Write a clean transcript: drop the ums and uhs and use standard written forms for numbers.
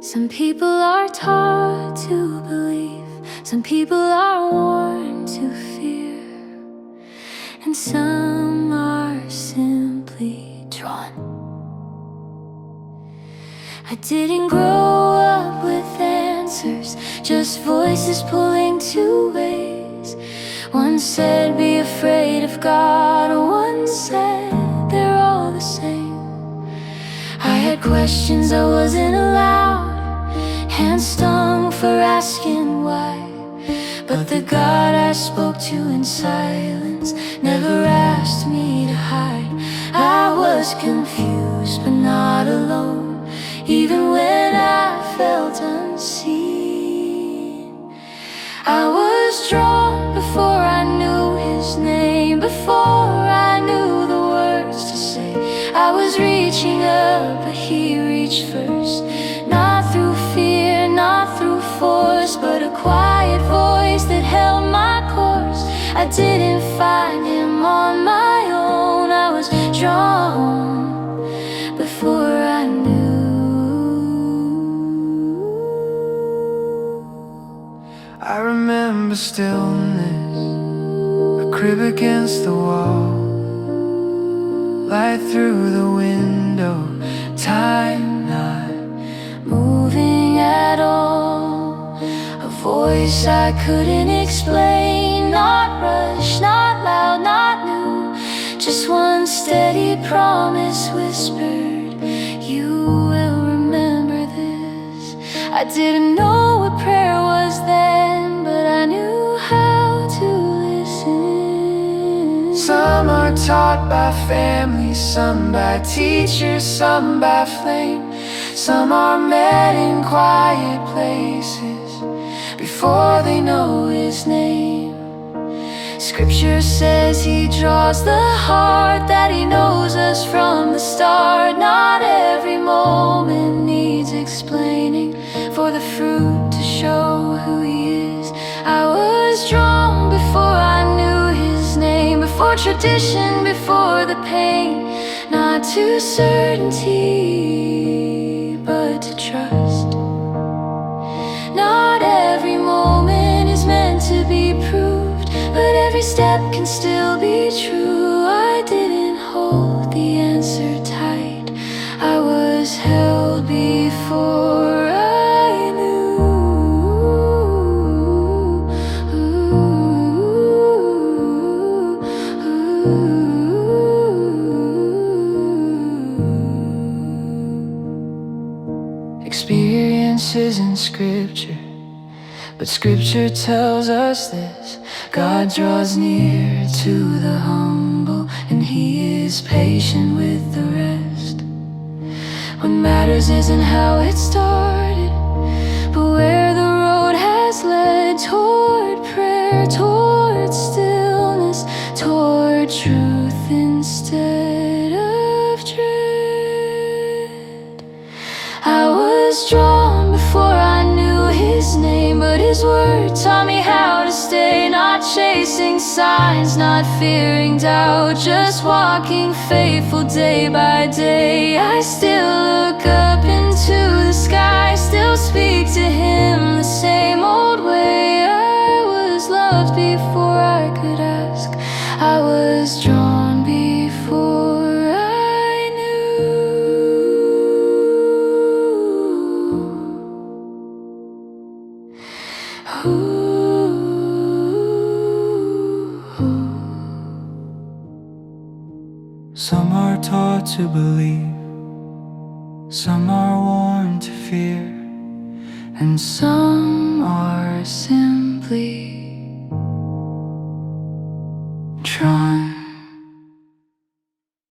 Some people are taught to believe, some people are warned to fear, and some are simply drawn. I didn't grow up with answers, just voices pulling two ways. One said be afraid of God, one said they're all the same. I had questions I wasn't allowed, hands stung for asking why. But the God I spoke to in silence never asked me to hide. I was confused but not alone, even when I felt unseen. I was drawn before I knew His name, before I knew the words to say. I was reaching up, but He reached first. Not through fear, not through force, but a quiet voice that held my course. I didn't find Him on my own, I was drawn before I knew. I remember stillness, a crib against the wall, light through the window, time not moving at all. A voice I couldn't explain, not rushed, not loud, not new. Just one steady promise whispered, you will remember this. I didn't know what prayer was then, but I knew how to listen. Some are taught by family, some by teachers, some by flame. Some are met in quiet places before they know His name. Scripture says He draws the heart, that He knows us from the start. Not every moment needs explaining for the fruit to show who He is. I was drawn before I knew His name, before tradition, before the pain. Not to certainty, but to trust. Not every moment is meant to be proved, but every step can still be true. I didn't hold the answer tight, I was held before I knew. Experiences in Scripture, but Scripture tells us this: God draws near to the humble, and He is patient with the rest. What matters isn't how it started, but where the road has led, toward prayer, toward stillness, toward truth instead of dread. I was drawn before I knew His name, but His word taught me how to stay. Not chasing signs, not fearing doubt, just walking faithful day by day. I still look up into the sky, still speak to Him the same old way. I was loved before I could ask, I was drawn before I knew. Some are taught to believe, some are warned to fear, and some are simply